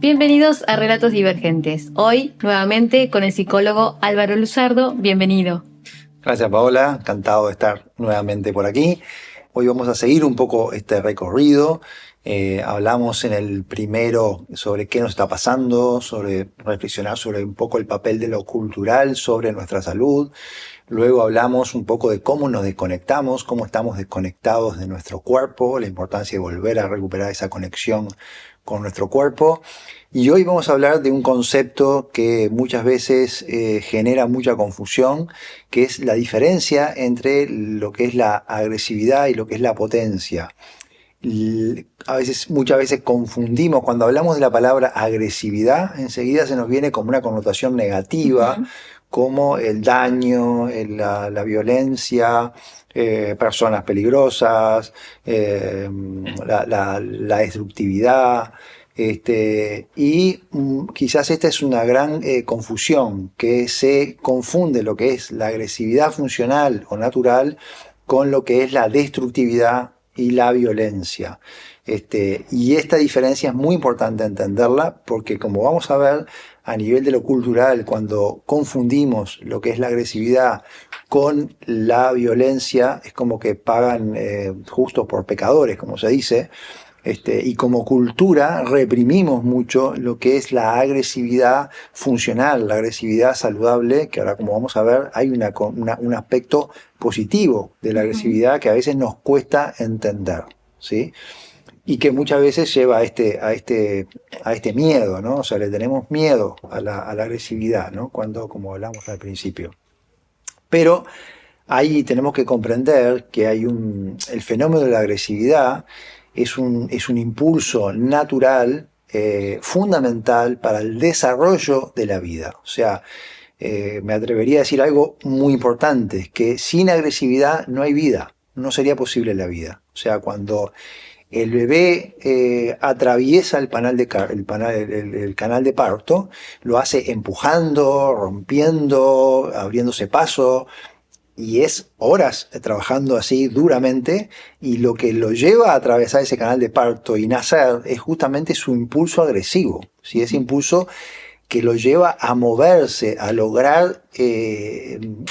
Bienvenidos a Relatos Divergentes. Hoy, nuevamente, con el psicólogo Álvaro Luzardo. Bienvenido. Gracias, Paola. Encantado de estar nuevamente por aquí. Hoy vamos a seguir un poco este recorrido. Hablamos en el primero sobre qué nos está pasando, sobre reflexionar sobre un poco el papel de lo cultural sobre nuestra salud. Luego hablamos un poco de cómo nos desconectamos, cómo estamos desconectados de nuestro cuerpo, la importancia de volver a recuperar esa conexión con nuestro cuerpo. Y hoy vamos a hablar de un concepto que muchas veces genera mucha confusión, que es la diferencia entre lo que es la agresividad y lo que es la potencia. Muchas veces confundimos, cuando hablamos de la palabra agresividad, enseguida se nos viene como una connotación negativa, como el daño, la violencia, personas peligrosas, la destructividad. Quizás esta es una gran confusión, que se confunde lo que es la agresividad funcional o natural con lo que es la destructividad y la violencia. Y esta diferencia es muy importante entenderla porque, como vamos a ver, a nivel de lo cultural, cuando confundimos lo que es la agresividad con la violencia, es como que pagan justos por pecadores, como se dice. Y como cultura reprimimos mucho lo que es la agresividad funcional, la agresividad saludable, que ahora, como vamos a ver, hay un aspecto positivo de la agresividad que a veces nos cuesta entender, ¿sí? Y que muchas veces lleva a este miedo, ¿no? O sea, le tenemos miedo a la agresividad, ¿no? Como hablamos al principio. Pero ahí tenemos que comprender que el fenómeno de la agresividad es un impulso natural fundamental para el desarrollo de la vida. O sea, me atrevería a decir algo muy importante, que sin agresividad no hay vida, no sería posible la vida. O sea, cuando el bebé atraviesa el canal de parto, lo hace empujando, rompiendo, abriéndose paso, y es horas trabajando así duramente, y lo que lo lleva a atravesar ese canal de parto y nacer es justamente su impulso agresivo, ¿sí? Ese impulso que lo lleva a moverse, a lograr el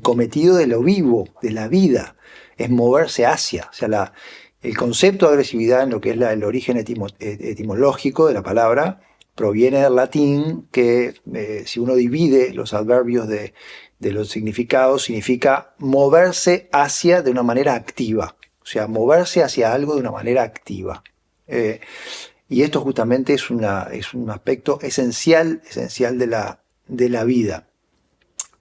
cometido de lo vivo, de la vida, es moverse hacia. O sea, el concepto de agresividad, en lo que es el origen etimológico de la palabra, proviene del latín, que si uno divide los adverbios de los significados, significa moverse hacia de una manera activa. O sea, moverse hacia algo de una manera activa. Y esto justamente es un aspecto esencial de la vida.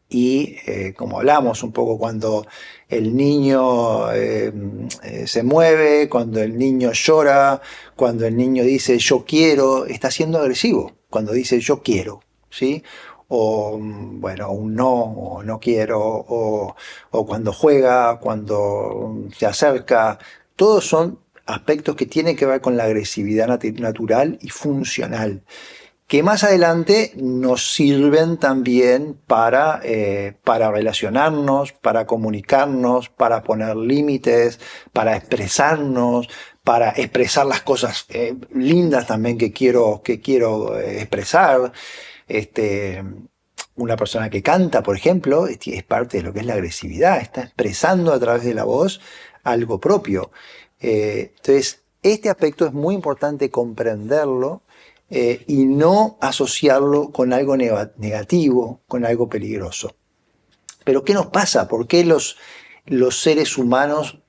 Y como hablamos un poco, cuando el niño se mueve, cuando el niño llora, cuando el niño dice yo quiero, está siendo agresivo cuando dice yo quiero, ¿sí? O bueno, un no, o no quiero, o cuando juega, cuando se acerca. Todos son aspectos que tienen que ver con la agresividad natural y funcional, que más adelante nos sirven también para relacionarnos, para comunicarnos, para poner límites, para expresarnos, para expresar las cosas lindas también que quiero expresar. Una persona que canta, por ejemplo, es parte de lo que es la agresividad, está expresando a través de la voz algo propio. Entonces, este aspecto es muy importante comprenderlo y no asociarlo con algo negativo, con algo peligroso. Pero ¿qué nos pasa? ¿Por qué los seres humanos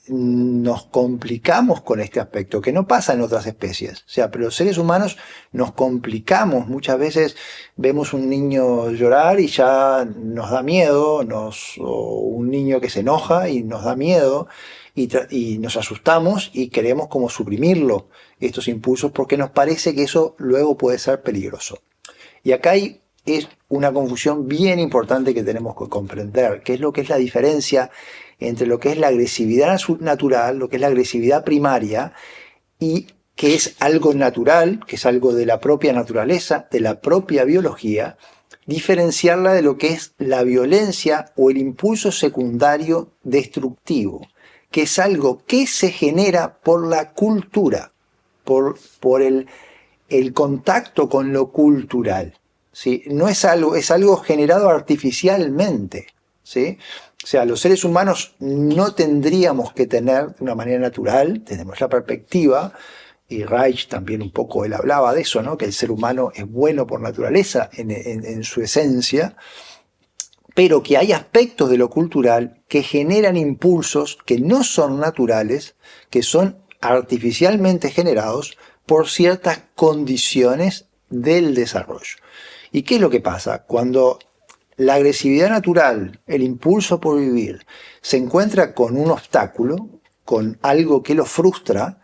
nos complicamos con este aspecto? Que no pasa en otras especies. O sea, pero los seres humanos nos complicamos. Muchas veces vemos un niño llorar y ya nos da miedo, o un niño que se enoja y nos da miedo, y nos asustamos y queremos como suprimirlo, estos impulsos, porque nos parece que eso luego puede ser peligroso. Y acá es una confusión bien importante que tenemos que comprender, que es lo que es la diferencia entre lo que es la agresividad natural, lo que es la agresividad primaria, y que es algo natural, que es algo de la propia naturaleza, de la propia biología, diferenciarla de lo que es la violencia o el impulso secundario destructivo, que es algo que se genera por la cultura, por el contacto con lo cultural, ¿sí? No es algo generado artificialmente, ¿sí? O sea, los seres humanos no tendríamos que tener de una manera natural, tenemos la perspectiva, y Reich también un poco él hablaba de eso, ¿no? Que el ser humano es bueno por naturaleza en su esencia, pero que hay aspectos de lo cultural que generan impulsos que no son naturales, que son artificialmente generados por ciertas condiciones del desarrollo. ¿Y qué es lo que pasa? Cuando la agresividad natural, el impulso por vivir, se encuentra con un obstáculo, con algo que lo frustra,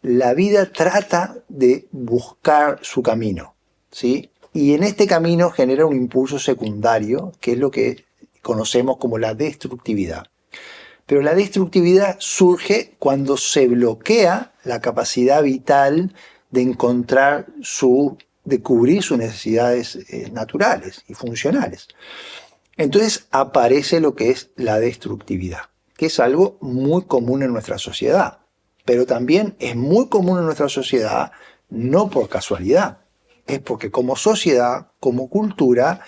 la vida trata de buscar su camino, ¿sí? Y en este camino genera un impulso secundario, que es lo que conocemos como la destructividad. Pero la destructividad surge cuando se bloquea la capacidad vital de de cubrir sus necesidades naturales y funcionales. Entonces aparece lo que es la destructividad, que es algo muy común en nuestra sociedad. Pero también es muy común en nuestra sociedad, no por casualidad, es porque como sociedad, como cultura,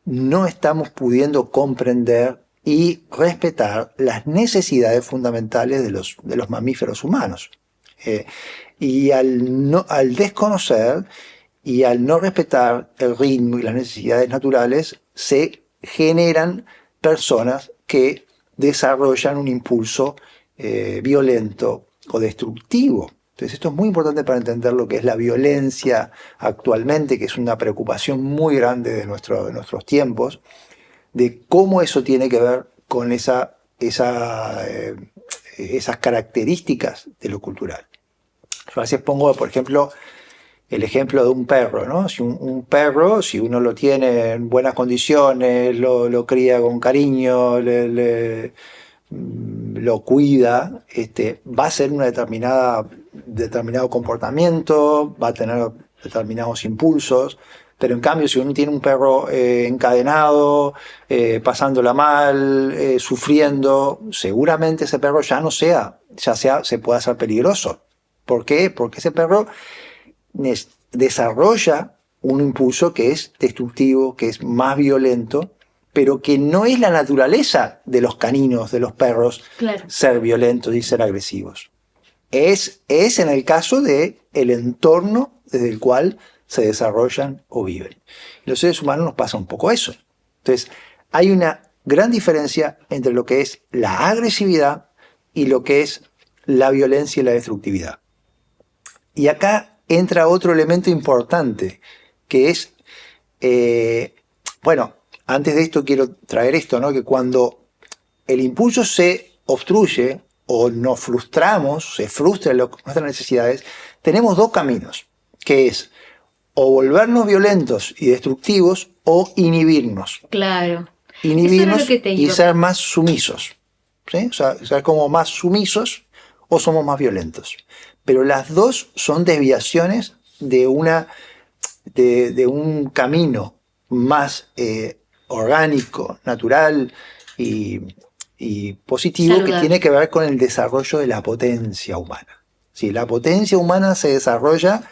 no estamos pudiendo comprender y respetar las necesidades fundamentales de los mamíferos humanos. Y al desconocer y al no respetar el ritmo y las necesidades naturales, se generan personas que desarrollan un impulso violento o destructivo. Entonces esto es muy importante para entender lo que es la violencia actualmente, que es una preocupación muy grande de nuestros tiempos, de cómo eso tiene que ver con esas características de lo cultural. Yo a veces pongo, por ejemplo, el ejemplo de un perro, ¿no? Si un perro, si uno lo tiene en buenas condiciones, lo cría con cariño, lo cuida, va a ser un determinado comportamiento, va a tener determinados impulsos, pero en cambio si uno tiene un perro encadenado, pasándola mal, sufriendo, seguramente ese perro se pueda hacer peligroso. ¿Por qué? Porque ese perro desarrolla un impulso que es destructivo, que es más violento, pero que no es la naturaleza de los caninos, de los perros, claro, ser violentos y ser agresivos. Es en el caso del entorno desde el cual se desarrollan o viven. Los seres humanos nos pasa un poco eso. Entonces, hay una gran diferencia entre lo que es la agresividad y lo que es la violencia y la destructividad. Y acá entra otro elemento importante, que es, antes de esto quiero traer esto, ¿no? Que cuando el impulso se obstruye o nos frustramos, se frustran nuestras necesidades, tenemos dos caminos, que es o volvernos violentos y destructivos o inhibirnos. Claro. Inhibirnos y ser más sumisos. ¿Sí? O sea, ser como más sumisos o somos más violentos. Pero las dos son desviaciones de un camino más orgánico, natural y positivo, saludable, que tiene que ver con el desarrollo de la potencia humana. ¿Sí? La potencia humana se desarrolla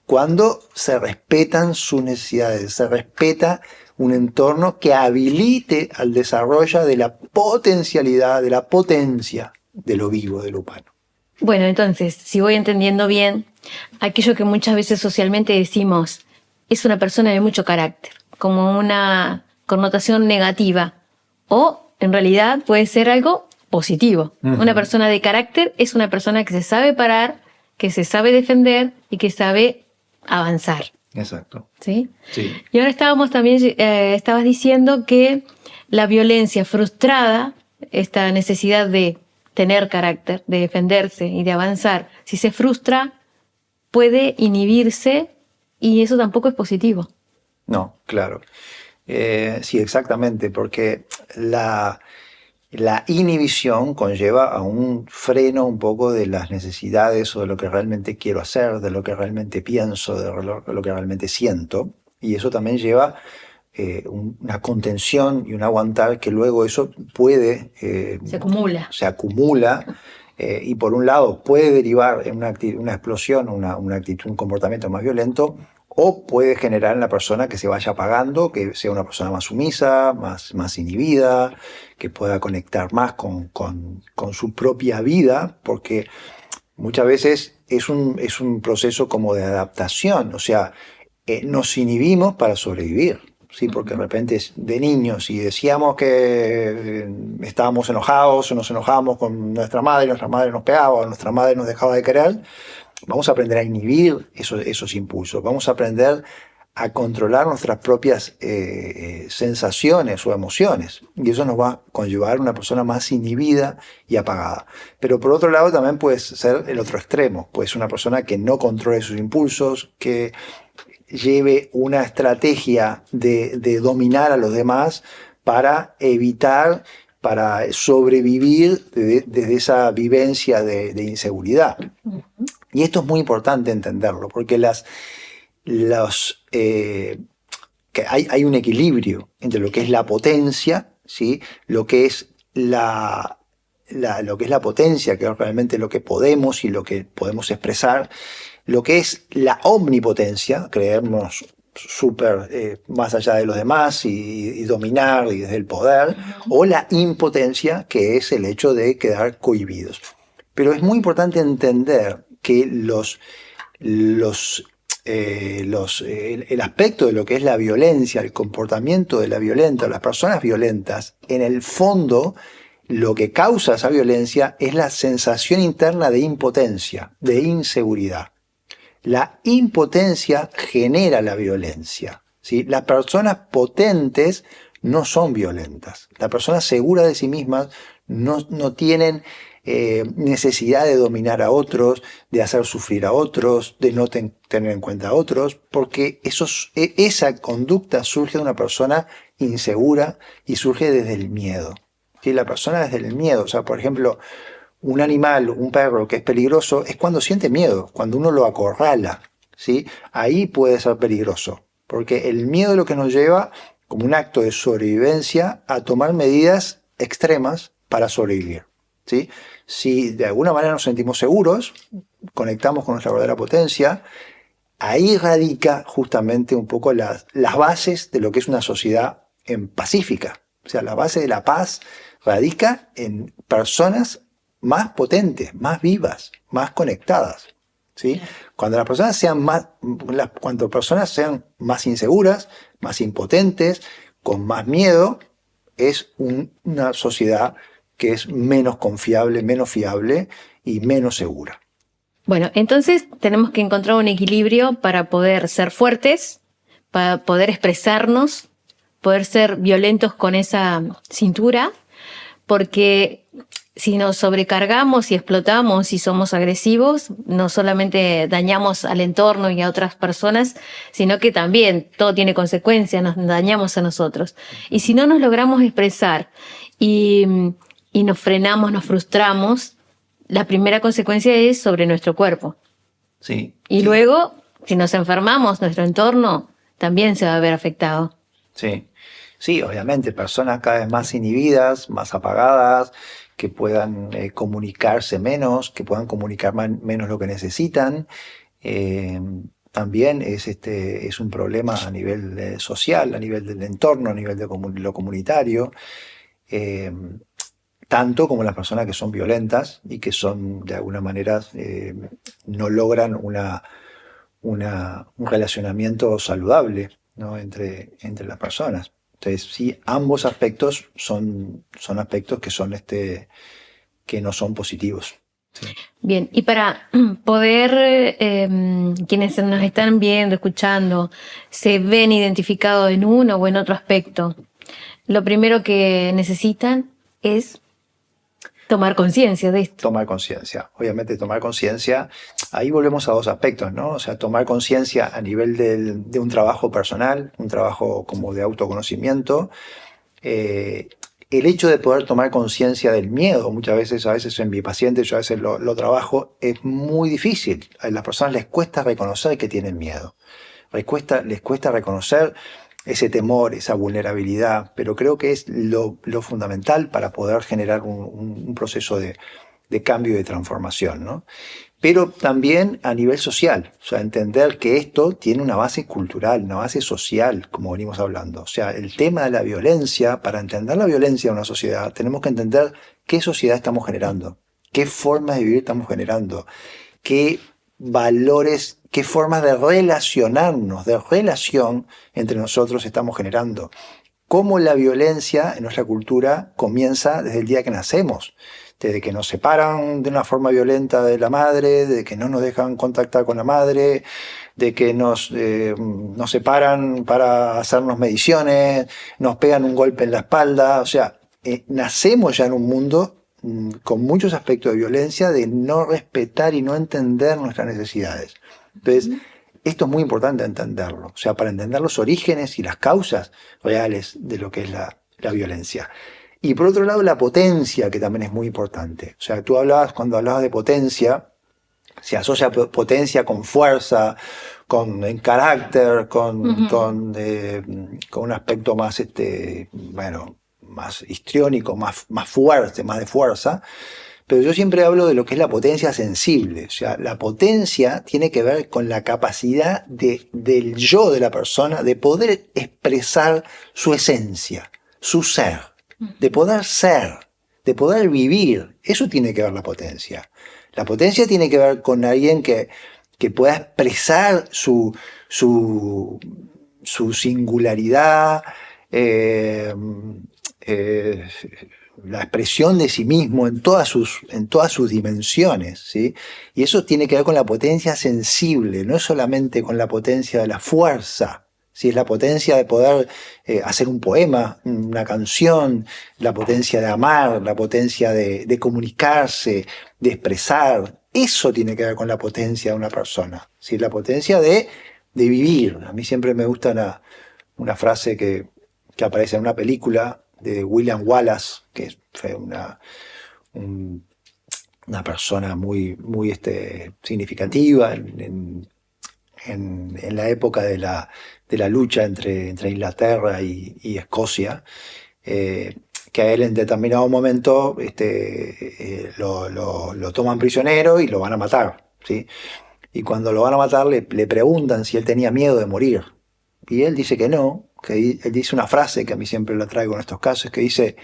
cuando se respetan sus necesidades, se respeta un entorno que habilite al desarrollo de la potencialidad, de la potencia de lo vivo, de lo humano. Bueno, entonces, si voy entendiendo bien, aquello que muchas veces socialmente decimos es una persona de mucho carácter, como una connotación negativa, o en realidad puede ser algo positivo. Uh-huh. Una persona de carácter es una persona que se sabe parar, que se sabe defender y que sabe avanzar. Exacto. ¿Sí? Sí. Y ahora estabas diciendo que la violencia frustrada, esta necesidad de tener carácter, de defenderse y de avanzar, si se frustra, puede inhibirse y eso tampoco es positivo. No, claro. Sí, exactamente, porque la inhibición conlleva a un freno un poco de las necesidades o de lo que realmente quiero hacer, de lo que realmente pienso, de lo que realmente siento, y eso también lleva una contención y un aguantar que luego eso puede... Se acumula. Se acumula y por un lado puede derivar en una explosión, una actitud, un comportamiento más violento, o puede generar en la persona que se vaya apagando, que sea una persona más sumisa, más inhibida, que pueda conectar más con su propia vida, porque muchas veces es un proceso como de adaptación, o sea, nos inhibimos para sobrevivir. Sí, porque de repente de niños, si decíamos que estábamos enojados o nos enojábamos con nuestra madre nos pegaba o nuestra madre nos dejaba de querer, vamos a aprender a inhibir esos impulsos, vamos a aprender a controlar nuestras propias sensaciones o emociones. Y eso nos va a conllevar a una persona más inhibida y apagada. Pero por otro lado también puede ser el otro extremo, pues una persona que no controle sus impulsos, que lleve una estrategia de dominar a los demás para evitar, para sobrevivir desde esa vivencia de inseguridad. Y esto es muy importante entenderlo, porque que hay un equilibrio entre lo que es la potencia, ¿sí? Lo que es lo que es la potencia, que es realmente lo que podemos y lo que podemos expresar, lo que es la omnipotencia, creernos súper más allá de los demás y dominar y desde el poder, o la impotencia, que es el hecho de quedar cohibidos. Pero es muy importante entender que el aspecto de lo que es la violencia, el comportamiento de la violenta, las personas violentas, en el fondo lo que causa esa violencia es la sensación interna de impotencia, de inseguridad. La impotencia genera la violencia, ¿sí? Las personas potentes no son violentas. Las personas seguras de sí mismas no tienen necesidad de dominar a otros, de hacer sufrir a otros, de no tener en cuenta a otros, porque esa conducta surge de una persona insegura y surge desde el miedo. ¿Sí? La persona desde el miedo, o sea, por ejemplo, un animal, un perro que es peligroso, es cuando siente miedo, cuando uno lo acorrala, ¿sí? Ahí puede ser peligroso, porque el miedo es lo que nos lleva, como un acto de sobrevivencia, a tomar medidas extremas para sobrevivir, ¿sí? Si de alguna manera nos sentimos seguros, conectamos con nuestra verdadera potencia, ahí radica justamente un poco las bases de lo que es una sociedad pacífica. O sea, la base de la paz radica en personas más potentes, más vivas, más conectadas, ¿sí? Cuando las personas sean más inseguras, más impotentes, con más miedo, es una sociedad que es menos confiable, menos fiable y menos segura. Bueno, entonces tenemos que encontrar un equilibrio para poder ser fuertes, para poder expresarnos, poder ser violentos con esa cintura, porque si nos sobrecargamos y explotamos y somos agresivos, no solamente dañamos al entorno y a otras personas, sino que también todo tiene consecuencias, nos dañamos a nosotros. Y si no nos logramos expresar y nos frenamos, nos frustramos, la primera consecuencia es sobre nuestro cuerpo. Sí. Y luego, si nos enfermamos, nuestro entorno también se va a ver afectado. Sí. Sí, obviamente, personas cada vez más inhibidas, más apagadas, que puedan comunicarse menos, que puedan comunicar menos lo que necesitan. También es un problema a nivel social, a nivel del entorno, a nivel de lo comunitario. Tanto como las personas que son violentas y que son, de alguna manera, no logran un relacionamiento saludable, ¿no? entre las personas. Entonces, sí, ambos aspectos son aspectos que no son positivos. Sí. Bien, y para poder, quienes nos están viendo, escuchando, se ven identificados en uno o en otro aspecto, lo primero que necesitan es tomar conciencia de esto. Tomar conciencia. Obviamente tomar conciencia, ahí volvemos a dos aspectos, ¿no? O sea, tomar conciencia a nivel de un trabajo personal, un trabajo como de autoconocimiento. El hecho de poder tomar conciencia del miedo, muchas veces, a veces en mi paciente, yo a veces lo trabajo, es muy difícil. A las personas les cuesta reconocer que tienen miedo. Les cuesta reconocer ese temor, esa vulnerabilidad, pero creo que es lo fundamental para poder generar un proceso de cambio y de transformación, ¿no? Pero también a nivel social, o sea, entender que esto tiene una base cultural, una base social, como venimos hablando. O sea, el tema de la violencia, para entender la violencia de una sociedad, tenemos que entender qué sociedad estamos generando, qué formas de vivir estamos generando, qué valores, qué formas de relacionarnos, de relación entre nosotros estamos generando. Cómo la violencia en nuestra cultura comienza desde el día que nacemos. Desde que nos separan de una forma violenta de la madre, de que no nos dejan contactar con la madre, de que nos separan para hacernos mediciones, nos pegan un golpe en la espalda. O sea, nacemos ya en un mundo con muchos aspectos de violencia, de no respetar y no entender nuestras necesidades. Entonces, esto es muy importante entenderlo, o sea, para entender los orígenes y las causas reales de lo que es la violencia. Y por otro lado, la potencia, que también es muy importante. O sea, tú cuando hablabas de potencia, se asocia potencia con fuerza, con carácter, con un aspecto más, más histriónico, más fuerte, más de fuerza. Pero yo siempre hablo de lo que es la potencia sensible. O sea, la potencia tiene que ver con la capacidad del yo de la persona de poder expresar su esencia, su ser, de poder ser, de poder vivir. Eso tiene que ver la potencia. La potencia tiene que ver con alguien que pueda expresar su singularidad, la expresión de sí mismo en todas sus dimensiones, ¿sí? Y eso tiene que ver con la potencia sensible, no es solamente con la potencia de la fuerza, ¿sí? Es la potencia de poder hacer un poema, una canción, la potencia de amar, la potencia de comunicarse, de expresar. Eso tiene que ver con la potencia de una persona, ¿sí? La potencia de vivir. A mí siempre me gusta una frase que aparece en una película de William Wallace, que fue una persona muy significativa en la época de la lucha entre Inglaterra y Escocia, que a él en determinado momento lo toman prisionero y lo van a matar, ¿sí? Y cuando lo van a matar le preguntan si él tenía miedo de morir. Y él dice que no, que él dice una frase que a mí siempre la traigo en estos casos, que dice: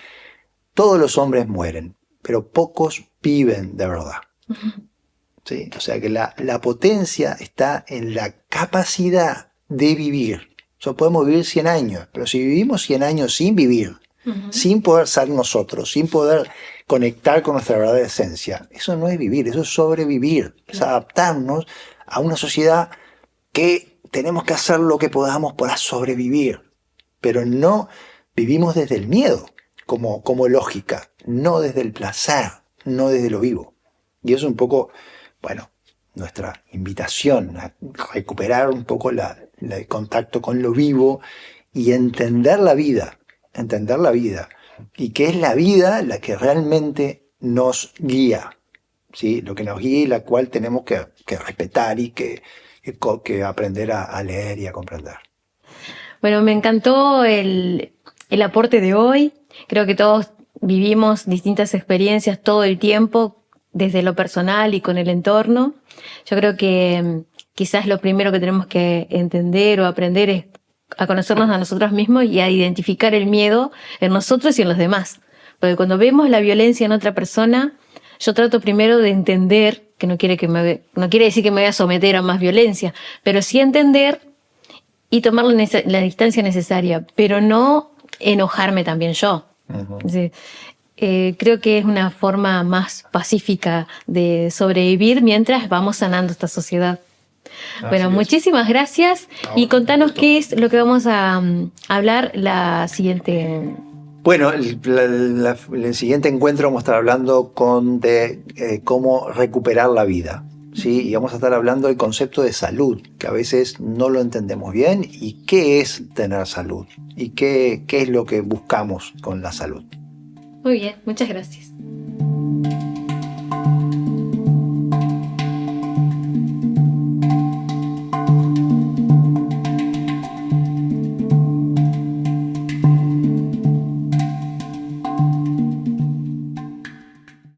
todos los hombres mueren, pero pocos viven de verdad. ¿Sí? O sea que la potencia está en la capacidad de vivir. O sea, podemos vivir 100 años, pero si vivimos 100 años sin vivir, sin poder ser nosotros, sin poder conectar con nuestra verdadera esencia, eso no es vivir, eso es sobrevivir, es adaptarnos a una sociedad que tenemos que hacer lo que podamos para sobrevivir, pero no vivimos desde el miedo como lógica, no desde el placer, no desde lo vivo. Y eso es un poco, nuestra invitación a recuperar un poco el contacto con lo vivo y entender la vida, y que es la vida la que realmente nos guía, ¿sí? Lo que nos guía y la cual tenemos que respetar y que aprender a leer y a comprender. Bueno, me encantó el aporte de hoy. Creo que todos vivimos distintas experiencias todo el tiempo, desde lo personal y con el entorno. Yo creo que quizás lo primero que tenemos que entender o aprender es a conocernos a nosotros mismos y a identificar el miedo en nosotros y en los demás. Porque cuando vemos la violencia en otra persona, yo trato primero de entender, que no quiere decir que me voy a someter a más violencia, pero sí entender y tomar la distancia necesaria, pero no enojarme también yo. Uh-huh. Creo que es una forma más pacífica de sobrevivir mientras vamos sanando esta sociedad. Bueno, muchísimas gracias y contanos qué es lo que vamos a hablar la siguiente. Bueno, el siguiente encuentro vamos a estar hablando de cómo recuperar la vida, ¿sí? Y vamos a estar hablando del concepto de salud, que a veces no lo entendemos bien, y qué es tener salud, y qué es lo que buscamos con la salud. Muy bien, muchas gracias.